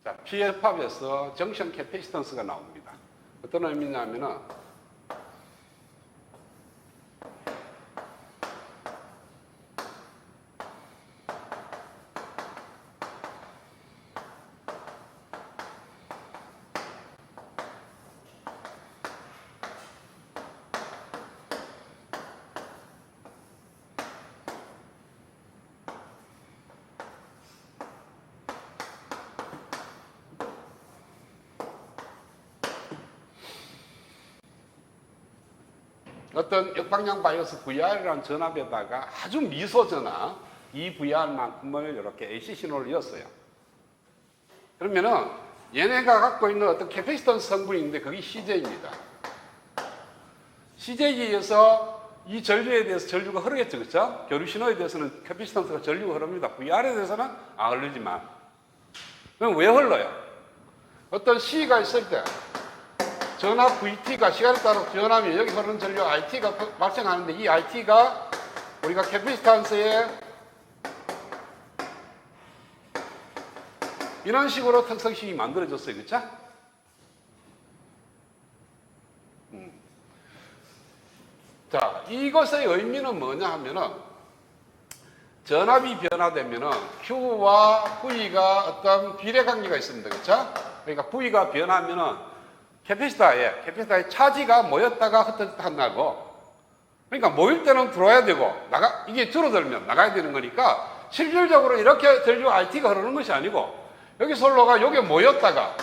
자, PF압에서 정션 캐패시턴스가 나옵니다. 어떤 의미냐면은 어떤 역방향 바이오스 VR이라는 전압에다가 아주 미소 전압 이 VR만큼을 이렇게 AC 신호를 이었어요. 그러면은 얘네가 갖고 있는 어떤 캐패시턴스 성분이 있는데 그게 CJ입니다. CJ에 의해서 이 전류에 대해서 전류가 흐르겠죠, 그렇죠? 교류 신호에 대해서는 캐패시턴스가 전류가 흐릅니다. VR에 대해서는 안 흐르지만 그럼 왜 흘러요? 어떤 C가 있을 때 전압 VT가 시간에 따라 변하면 여기 흐르는 전류 IT가 발생하는데 이 IT가 우리가 캐패시턴스에 이런 식으로 특성식이 만들어졌어요. 그렇죠? 자, 이것의 의미는 뭐냐 하면은 전압이 변화되면은 Q와 V가 어떤 비례관계가 있습니다. 그렇죠? 그러니까 V가 변하면은 캐패시터에 차지가 모였다가 흩어졌다고. 그러니까 모일 때는 들어와야 되고, 이게 줄어들면 나가야 되는 거니까, 실질적으로 이렇게 전류 IT가 흐르는 것이 아니고, 여기 솔로가 여기에 모였다가,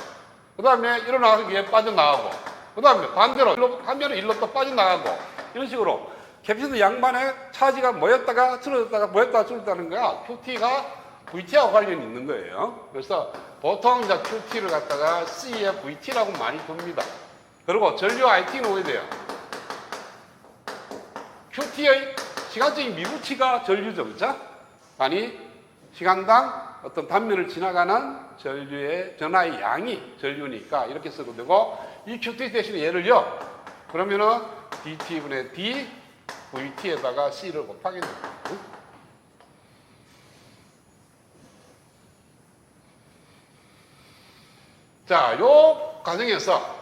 그 다음에 일어나서 위에 빠져나가고, 그 다음에 반대로, 한면은 일로 또 빠져나가고, 이런 식으로 캐패시터 양반에 차지가 모였다가 줄어들다가 모였다가 줄어들다는 거야. QT가 VT하고 관련이 있는 거예요. 그래서 보통 이제 QT를 갖다가 C에 VT라고 많이 봅니다. 그리고 전류 IT는 오게 돼요. QT의 시간적인 미부치가 전류죠, 그렇죠? 아니 시간당 어떤 단면을 지나가는 전류의 전하의 양이 전류니까 이렇게 써도 되고, 이 QT 대신에 얘를요, 그러면은 DT분의 D, VT에다가 C를 곱하게 됩니다. 자, 요 과정에서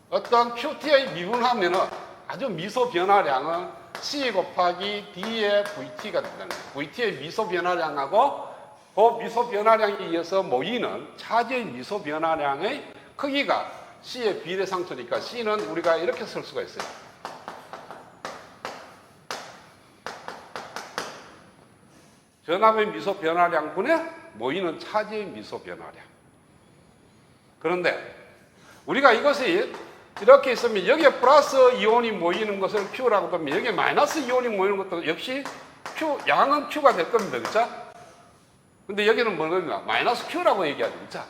어떤 QT의 미분하면은 아주 미소 변화량은 C 곱하기 D의 VT가 된다는 거예요. VT의 미소 변화량하고 그 미소 변화량에 의해서 모이는 차지의 미소 변화량의 크기가 C의 비례상수니까 C는 우리가 이렇게 쓸 수가 있어요. 전압의 미소 변화량분의 모이는 차지의 미소 변화량. 그런데 우리가 이것이 이렇게 있으면 여기에 플러스 이온이 모이는 것을 Q라고 하면 여기에 마이너스 이온이 모이는 것도 역시 Q, 양은 Q가 될 겁니다. 그렇죠? 근데 여기는 뭐냐? 마이너스 Q라고 얘기하죠. 그렇죠?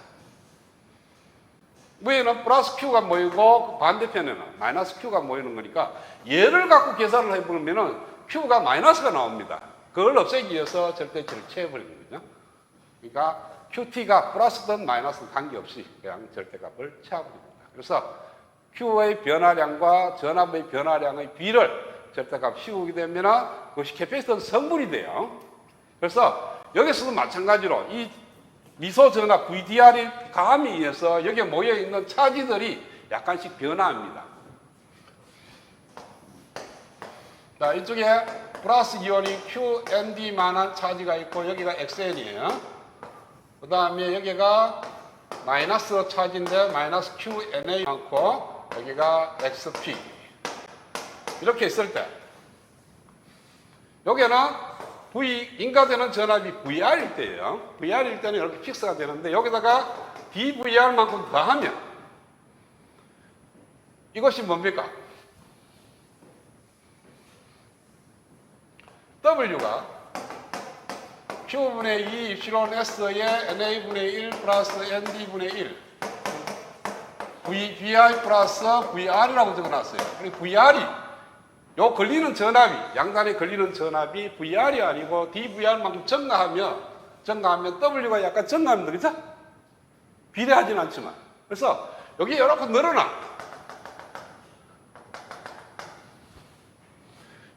위에는 플러스 Q가 모이고 반대편에는 마이너스 Q가 모이는 거니까 얘를 갖고 계산을 해보면은 Q가 마이너스가 나옵니다. 그걸 없애기 위해서 절대치를 채워버리는 거죠. 그러니까 QT가 플러스든 마이너스든 관계없이 그냥 절대값을 채워버립니다. 그래서 Q의 변화량과 전압의 변화량의 비를 절대값 씌우게 되면 그것이 캐패시턴스 성분이 돼요. 그래서 여기서도 마찬가지로 이 미소 전압 VDR이 가함에 의해서 여기에 모여있는 차지들이 약간씩 변화합니다. 자, 이쪽에 플러스 이온이 QND만한 차지가 있고 여기가 XN이에요. 그 다음에 여기가 마이너스 차지인데 마이너스 QNA 많고 여기가 XP 이렇게 있을 때 여기는 인가되는 전압이 VR일 때예요. VR일 때는 이렇게 픽스가 되는데 여기다가 DVR만큼 더하면 이것이 뭡니까? W가 Q분의 2 입실론 S에 NA분의 1 플러스 ND분의 1 VI 플러스 VR이라고 적어놨어요. 그리고 VR이 요 걸리는 전압이 양단에 걸리는 전압이 VR이 아니고 DVR만큼 증가하면 W가 약간 증가합니다. 그죠? 비례하진 않지만. 그래서 여기 이렇게 늘어나.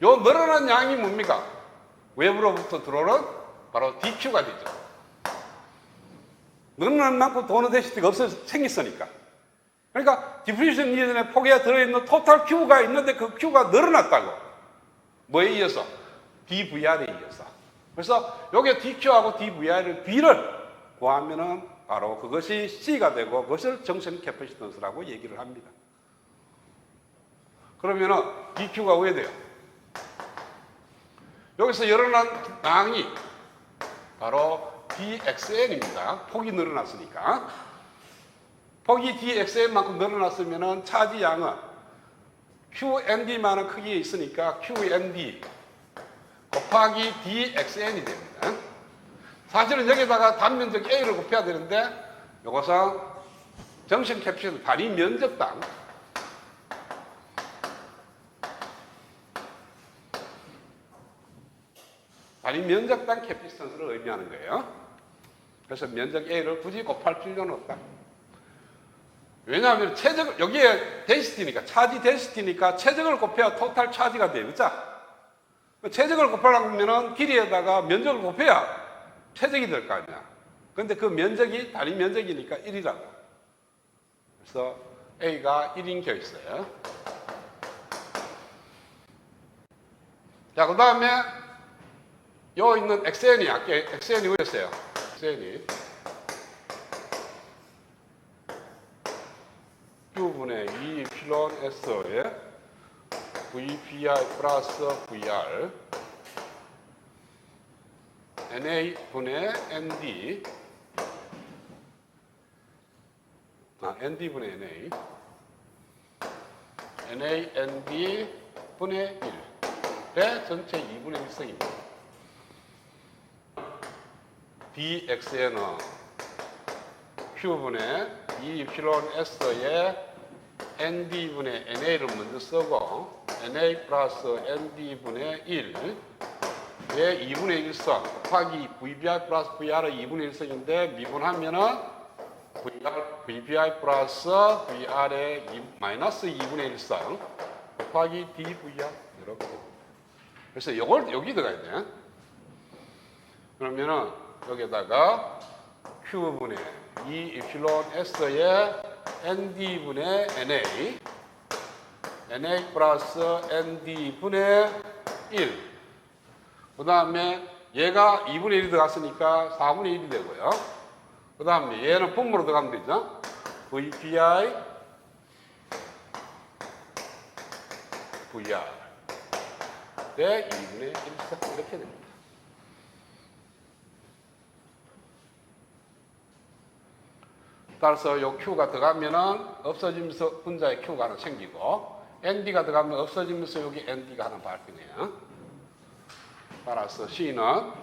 요 늘어난 양이 뭡니까? 외부로부터 들어오는 바로 DQ가 되죠. 늘어난 만큼 도너 데시티가 생겼으니까. 그러니까 디플레이션 리전의 폭에 들어있는 토탈 Q가 있는데 그 Q가 늘어났다고. 뭐에 이어서? dVR에 이어서. 그래서 여기에 dQ하고 dVR을 B를 구하면은 바로 그것이 C가 되고 그것을 정션 캐패시턴스라고 얘기를 합니다. 그러면은 dQ가 왜 돼요? 여기서 일어난 양이 바로 dxn입니다. 폭이 늘어났으니까. 폭이 dxn만큼 늘어났으면은 차지 양은 qnd만한 크기에 있으니까 qnd 곱하기 dxn이 됩니다. 사실은 여기다가 단면적 a를 곱해야 되는데 이것은 정션 캐피션 단위 면적당 캐피시턴스를 의미하는 거예요. 그래서 면적 a를 굳이 곱할 필요는 없다. 왜냐하면 최적, 여기에 데시티니까, 차지 데시티니까 최적을 곱해야 토탈 차지가 돼요. 그죠? 최적을 곱하려면 길이에다가 면적을 곱해야 최적이 될 거 아니야. 근데 그 면적이 단위 면적이니까 1이라고. 그래서 A가 1인 겨 있어요. 자, 그 다음에 요 있는 XN이, 아까 XN이 뭐였어요? XN이 Q분의 2 필론 S에 VPI 플러스 VR NA분의 ND ND분의 NA NAND분의 1의 전체 2분의 1승입니다. dxn은 Q분의 2 필론 S에 ND분의 NA를 먼저 쓰고 NA 플러스 ND분의 1의 2분의 1성 곱하기 VBI 플러스 VR의 2분의 1성인데 미분하면은 VBI 플러스 VR의 마이너스 2분의 1성 곱하기 DVR 이렇게. 그래서 이걸 여기 들어가야 돼. 그러면은 여기다가 Q분의 2 이필론 S에 ND분의 NA 플러스 ND분의 1. 그 다음에 얘가 2분의 1이 들어갔으니까 4분의 1이 되고요. 그 다음에 얘는 분모로 들어가면 되죠. VPI VR 대 2분의 1 이렇게 됩니다. 따라서 요 Q가 들어가면은 없어지면서 분자의 Q가 하나 생기고 ND가 들어가면 없어지면서 여기 ND가 하나 발생해요. 따라서 C는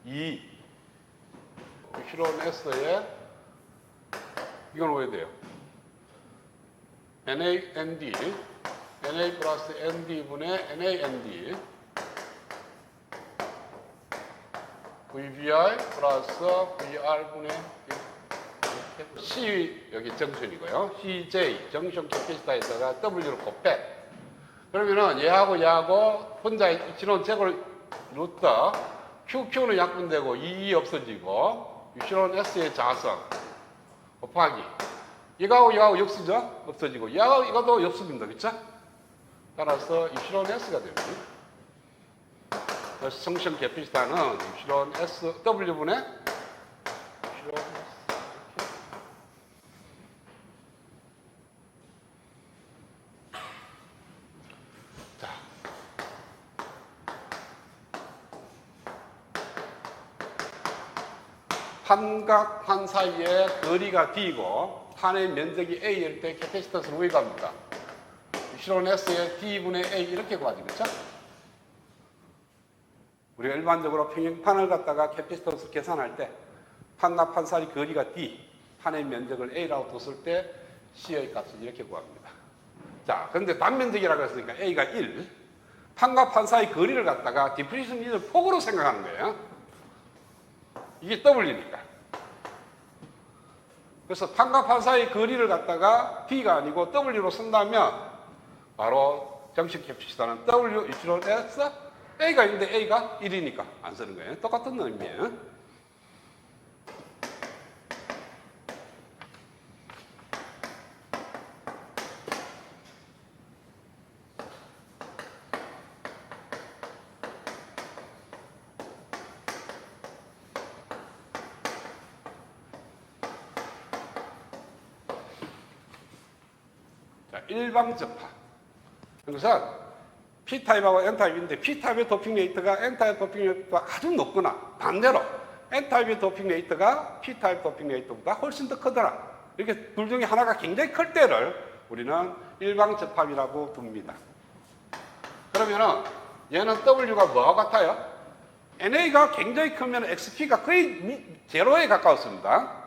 2 필론 S에 이건 왜 돼요? NAND NA 플러스 ND분의 NAND VBI 플러스 VR분의 C 여기 정션이고요. CJ 정션 캐피시타에다가 W를 곱해. 그러면은 얘하고 분자의 이치론 제곱을 놓다 QQ는 약분되고 2 없어지고 이치론 S의 자성 곱하기 얘하고 역수죠? 없어지고 이거도 역수입니다. 그쵸? 따라서 이치론 S가 됩니다. 그래서 정션 캐피시타는 이치론 S W분의 이치론 S 판각 판 사이에 거리가 D고 판의 면적이 A일 때 캐패시턴스는 왜 갑니까? 이치론 S의 D분의 A 이렇게 구하지, 그렇죠? 우리가 일반적으로 평형판을 갖다가 캐패시턴스 계산할 때 판과 판 사이 거리가 D, 판의 면적을 A라고 뒀을 때 C의 값을 이렇게 구합니다. 자, 그런데 단면적이라고 했으니까 A가 1, 판과 판 사이 거리를 갖다가 디플레이션 리전 폭으로 생각하는 거예요. 이게 W니까. 그래서 판과 판 사이 거리를 갖다가 D가 아니고 W로 쓴다면 바로 정식 캐피시타는 W 이치론 S A가 있는데 A가 1이니까 안 쓰는 거예요. 똑같은 의미예요. 자, 일방접합. 그래서 P타입하고 N타입인데 P타입의 도핑 레이트가 N타입 도핑 레이트가 아주 높거나 반대로 N타입의 도핑 레이트가 P타입 도핑 레이트보다 훨씬 더 크더라. 이렇게 둘 중에 하나가 굉장히 클 때를 우리는 일방접합이라고 둡니다. 그러면은 얘는 W가 뭐와 같아요? NA가 굉장히 크면 XP가 거의 제로에 가까웠습니다.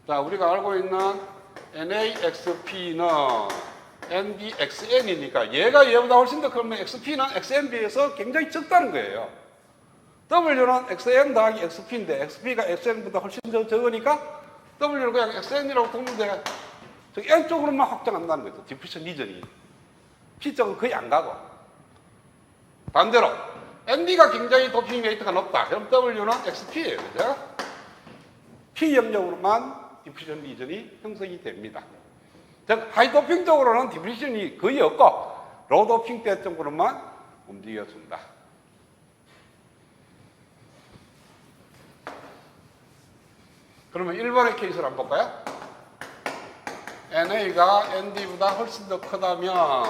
자, 우리가 알고 있는 NAXP는 NDXN이니까 얘가 얘보다 훨씬 더 크면 XP는 XN 비해서 굉장히 적다는 거예요. W는 XN 더하기 XP인데 XP가 XN보다 훨씬 더 적으니까 W를 그냥 XN이라고 두면 돼. 저기 N 쪽으로만 확장한다는 거죠. 디퓨전 리전이. P 쪽은 거의 안 가고. 반대로 ND가 굉장히 도핑 레이트가 높다. 그럼 W는 XP예요. 그죠? P 영역으로만 디퓨전 리전이 형성이 됩니다. 즉, 하이 도핑 쪽으로는 디퓨전이 거의 없고 로우 도핑 때 쪽으로만 움직여준다. 그러면 1번의 케이스를 한번 볼까요? NA가 ND보다 훨씬 더 크다면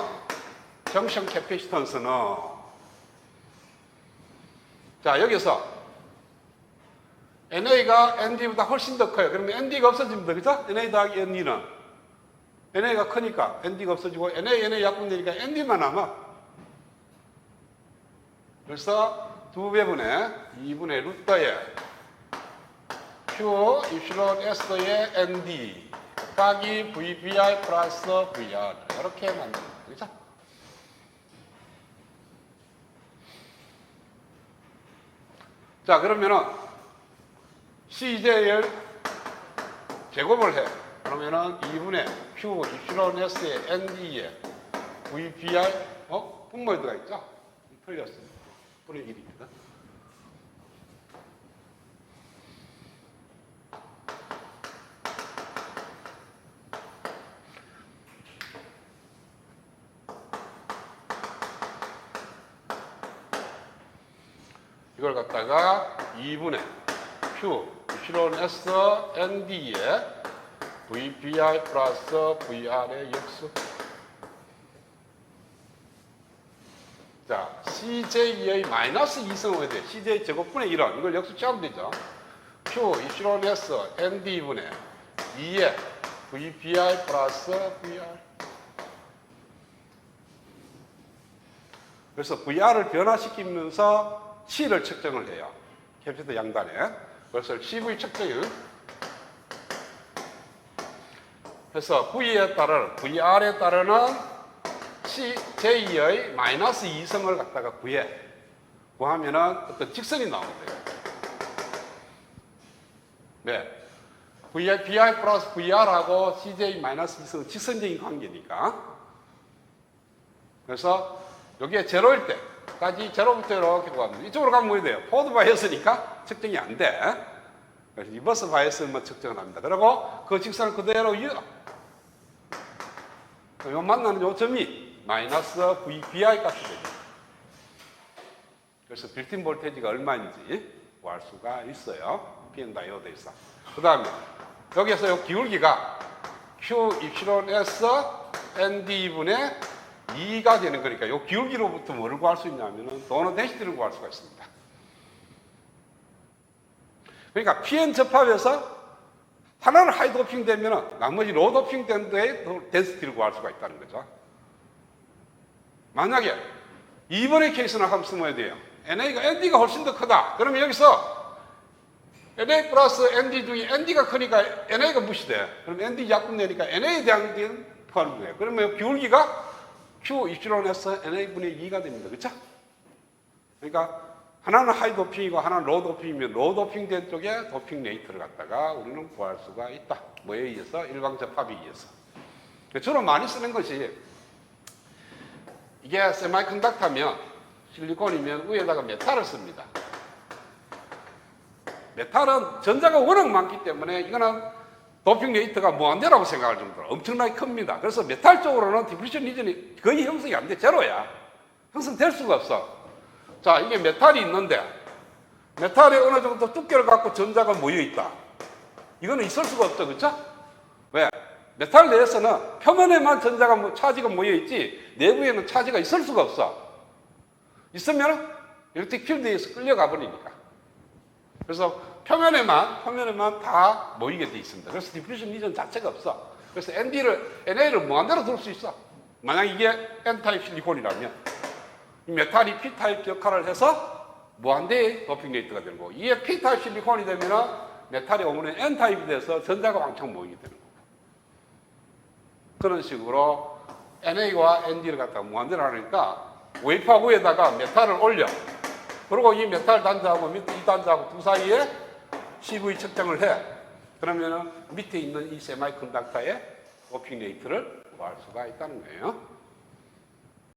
정션 캐피시턴스는 자, 여기서 NA가 ND보다 훨씬 더 커요. 그러면 ND가 없어집니다. 그죠? NA 더하기 ND는 NA가 크니까 ND가 없어지고 NA 약분되니까 ND만 남아. 그래서 2배분의 2분의 루터에 Q 입실론 S의 ND 곱하기 VBR 플러스 VR 이렇게 만듭니다. 그렇죠? 자, 그러면은 CJ를 제곱을 해. 그러면은 2분의 Q 입실론 S의 ND에 VBR 분모에 들어가 있죠? 틀렸습니다. 분의 1입니다. 이걸 갖다가 2분의 Q 입실론 S ND에 VBR 플러스 VR의 역수. 자, CJ의 마이너스 2승을 돼. CJ 제곱분의 1은 이걸 역수 취하면 되죠. Q 입실론 S ND분의 2에 VBR 플러스 VR. 그래서 VR을 변화시키면서 C를 측정을 해요. 캐피터 양단에. 그래서 CV 측정을 그래서 V에 따른 VR에 따르는 J의 마이너스 2승을 갖다가 구하면은 어떤 직선이 나오는데요. 네. VR 플러스 VR하고 CJ 마이너스 2승은 직선적인 관계니까. 그래서 여기에 제로일 때까지 제로부터 이렇게 가면 이쪽으로 가면 뭐 돼요? 포드 바이어스니까 측정이 안 돼. 그래서 리버스 바이어스만 측정을 합니다. 그리고 그 직선을 그대로 요 만나는 요점이 마이너스 VBI 값이 되죠. 그래서 빌트인 볼테이지가 얼마인지 구할 수가 있어요. PN 다이오드에서. 그 다음에 여기에서 요 기울기가 Q 입실론 S ND분의 2가 되는 거니까 요 기울기로부터 뭐를 구할 수 있냐면은 도너 덴시티를 구할 수가 있습니다. 그러니까 PN 접합에서 하나는 하이 도핑 되면 나머지 로우 도핑 된 데에 덴시티를 구할 수가 있다는 거죠. 만약에 2번의 케이스나 한번 쓰면 돼요. ND가 훨씬 더 크다. 그러면 여기서 NA 플러스 ND 중에 ND가 크니까 NA가 무시돼. 그럼 ND 약분 내니까 NA에 대한 게 구하는 거예요. 그러면 기울기가 Q 입실론 S NA분의 2가 됩니다. 그렇죠? 그러니까 하나는 하이 도핑이고 하나는 로우 도핑이면 로우 도핑 된 쪽에 도핑 레이트를 갖다가 우리는 구할 수가 있다. 뭐에 의해서? 일방접합에 의해서. 주로 많이 쓰는 것이 이게 세마이컨덕터면 실리콘이면 위에다가 메탈을 씁니다. 메탈은 전자가 워낙 많기 때문에 이거는 도핑 레이트가 무한대라고 생각할 정도로 엄청나게 큽니다. 그래서 메탈 쪽으로는 디퓨전 리전이 거의 형성이 안 돼. 제로야. 형성될 수가 없어. 자, 이게 메탈이 있는데 메탈에 어느 정도 두께를 갖고 전자가 모여 있다. 이거는 있을 수가 없죠. 그렇죠? 왜? 메탈 내에서는 표면에만 전자가 차지가 모여 있지 내부에는 차지가 있을 수가 없어. 있으면 일렉트릭 필드에 의해서 끌려가 버리니까. 그래서 표면에만 다 모이게 돼 있습니다. 그래서 디퓨전 리전 자체가 없어. 그래서 NA를 무한대로 둘 수 있어. 만약 이게 N타입 실리콘이라면 이 메탈이 P타입 역할을 해서 무한대의 도핑 레이트가 되는 거고, 이게 P타입 실리콘이 되면 메탈이 오면 N타입이 돼서 전자가 왕창 모이게 되는 거고. 그런 식으로 NA와 ND를 갖다가 무한대로 하니까 웨이퍼 위에다가 메탈을 올려. 그리고 이 메탈 단자하고 밑에 이 단자하고 두 사이에 CV 측정을 해. 그러면은 밑에 있는 이 세마이컨덕터의 도핑 레이트를 구할 수가 있다는 거예요.